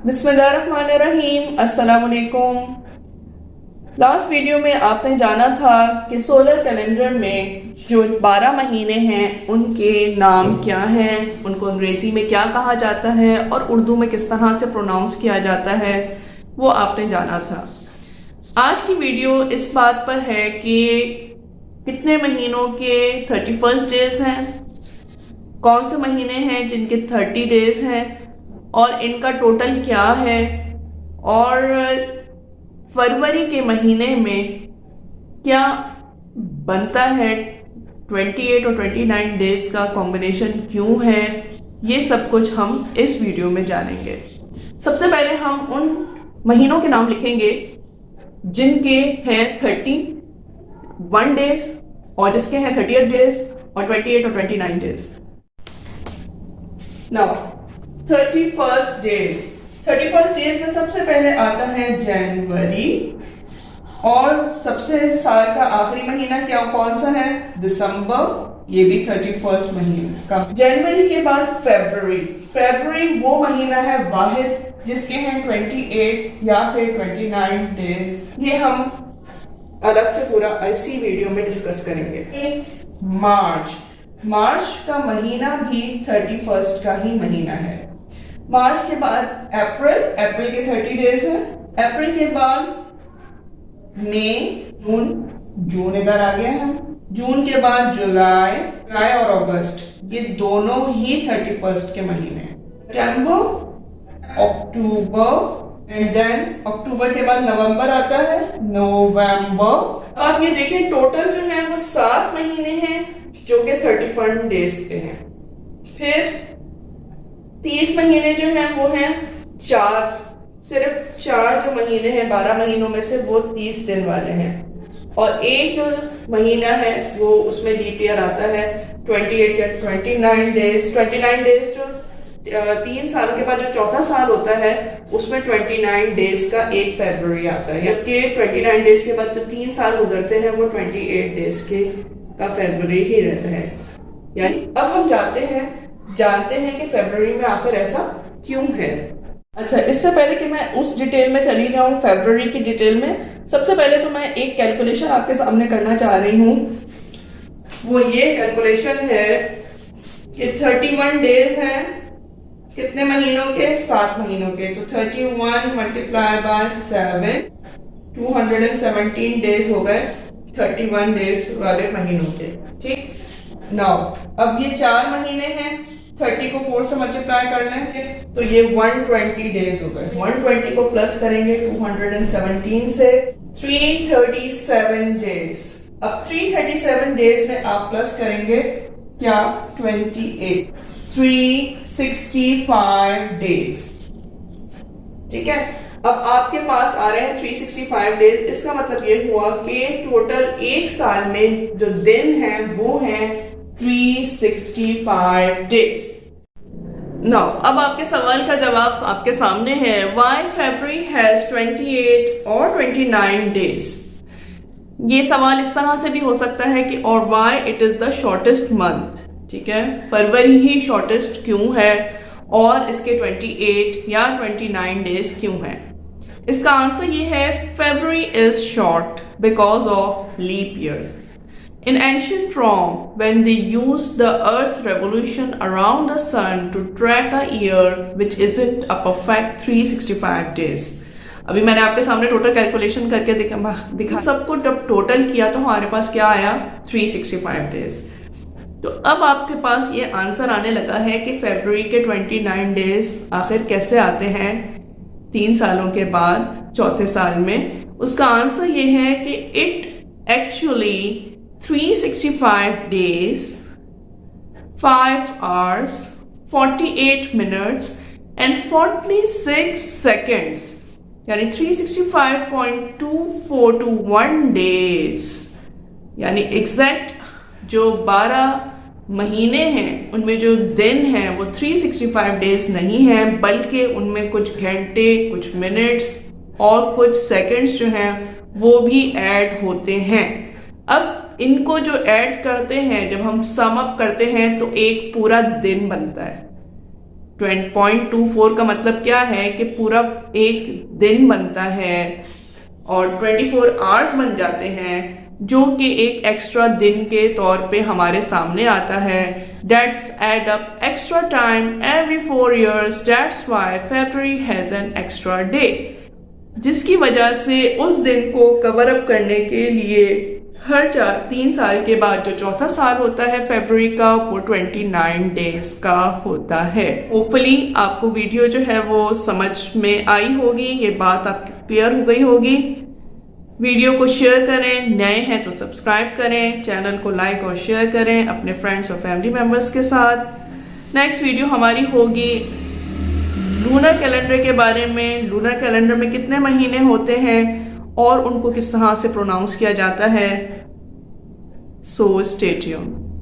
बिस्मिल्लाहिर्रहमानिर्रहीम, अस्सलाम वालेकुम। लास्ट वीडियो में आपने जाना था कि सोलर कैलेंडर में जो 12 महीने हैं उनके नाम क्या हैं, उनको अंग्रेज़ी में क्या कहा जाता है और उर्दू में किस तरह से प्रोनाउंस किया जाता है, वो आपने जाना था। आज की वीडियो इस बात पर है कि कितने महीनों के 31 डेज हैं, कौन से महीने हैं जिनके 30 डेज हैं और इनका टोटल क्या है, और फरवरी के महीने में क्या बनता है 28 और 29 डेज का कॉम्बिनेशन क्यों है, ये सब कुछ हम इस वीडियो में जानेंगे। सबसे पहले हम उन महीनों के नाम लिखेंगे जिनके हैं 31 डेज और जिसके हैं 38 डेज और 28 और 29 डेज। नाउ 31 डेज में सबसे पहले आता है जनवरी, और सबसे साल का आखिरी महीना क्या कौन सा है? दिसंबर, ये भी 31 महीने का। जनवरी के बाद फरवरी वो महीना है वाहिद जिसके हैं 28 या फिर 29 डेज। ये हम अलग से पूरा इसी वीडियो में डिस्कस करेंगे। मार्च का महीना भी 31 का ही महीना है। मार्च के बाद अप्रैल के 30 डेज है। अप्रैल के बाद मई, जून इधर आ गया है। जून के बाद जुलाई और अगस्त, ये दोनों ही 31 के महीने हैं। सितंबर, अक्टूबर एंड देन अक्टूबर के बाद नवंबर आता है, नवंबर। आप ये देखें टोटल जो है वो 7 महीने हैं जो कि 31 डेज के हैं। फिर 30 महीने जो हैं वो हैं 4, सिर्फ 4 जो महीने हैं 12 महीनों में से वो 30 दिन वाले हैं, और एक जो महीना है वो उसमें लीप ईयर आता है 28 या 29 डेज। 29 डेज जो 3 सालों के बाद जो चौथा साल होता है उसमें 29 डेज का 1 फरवरी आता है, जबकि 29 डेज के बाद जो 3 साल गुजरते हैं वो 28 डेज का फरवरी ही रहता है। यानी अब हम जानते हैं कि फरवरी में आखिर ऐसा क्यों है। अच्छा, इससे पहले कि मैं उस डिटेल में चली जाऊं फरवरी की डिटेल में, सबसे पहले तो मैं एक कैलकुलेशन आपके सामने करना चाह रही हूं। वो ये कैलकुलेशन है कि 31 डेज हैं कितने महीनों के? 7 महीनों के। तो 31 मल्टीप्लाई बाय 7, 217 डेज हो गए 31 डेज वाले महीनों के। ठीक, नाउ अब ये 4 महीने हैं, 30 को 4 से मल्टीप्लाई कर लेंगे तो ये 120 डेज हो गए। 120 को प्लस करेंगे 217 से, 337 डेज। अब 337 डेज में आप प्लस करेंगे क्या? 28, 365 डेज। ठीक है, अब आपके पास आ रहे हैं 365 डेज। इसका मतलब ये हुआ कि टोटल एक साल में जो दिन हैं वो हैं 365 डेज। नाउ अब आपके सवाल का जवाब आपके सामने है, व्हाई फरवरी हैज 28 और 29 डेज। ये सवाल इस तरह से भी हो सकता है कि और why it is the shortest month. ठीक है, फरवरी ही शॉर्टेस्ट क्यों है और इसके 28 या 29 डेज क्यों हैं? इसका आंसर ये है, February is short because of leap years. In ancient Rome, when they used the Earth's revolution around the sun to track a year which isn't a perfect 365 days. अभी मैंने आपके सामने टोटल कैलकुलेशन करके दिखा सबको जब टोटल किया तो हमारे पास क्या आया? 365 डेज। तो अब आपके पास ये आंसर आने लगा है कि फरवरी के 29 डेज आखिर कैसे आते हैं 3 सालों के बाद चौथे साल में। उसका आंसर ये है कि it actually 365 days, 5 hours, 48 minutes and 46 seconds, यानी 365.2421 days, यानी एग्जैक्ट जो 12 महीने हैं उनमें जो दिन हैं वो 365 डेज नहीं है, बल्कि उनमें कुछ घंटे, कुछ मिनट्स और कुछ सेकंड्स जो हैं वो भी ऐड होते हैं। अब इनको जो ऐड करते हैं, जब हम सम अप करते हैं तो एक पूरा दिन बनता है। 20.24 का मतलब क्या है कि पूरा एक दिन बनता है और 24 आवर्स बन जाते हैं, जो कि एक एक्स्ट्रा दिन के तौर पे हमारे सामने आता है। That's add up extra time every 4 years. That's why February has an extra day. जिसकी वजह से उस दिन को कवर अप करने के लिए हर 3 साल के बाद जो चौथा साल होता है फरवरी का, वो 29 डेज का होता है। होपफुली आपको वीडियो जो है वो समझ में आई होगी, ये बात आपकी क्लियर हो गई होगी। वीडियो को शेयर करें, नए हैं तो सब्सक्राइब करें, चैनल को लाइक और शेयर करें अपने फ्रेंड्स और फैमिली मेम्बर्स के साथ। नेक्स्ट वीडियो हमारी होगी लूनर कैलेंडर के बारे में। लूनर कैलेंडर में कितने महीने होते हैं और उनको किस तरह से प्रोनाउंस किया जाता है। So stay tuned.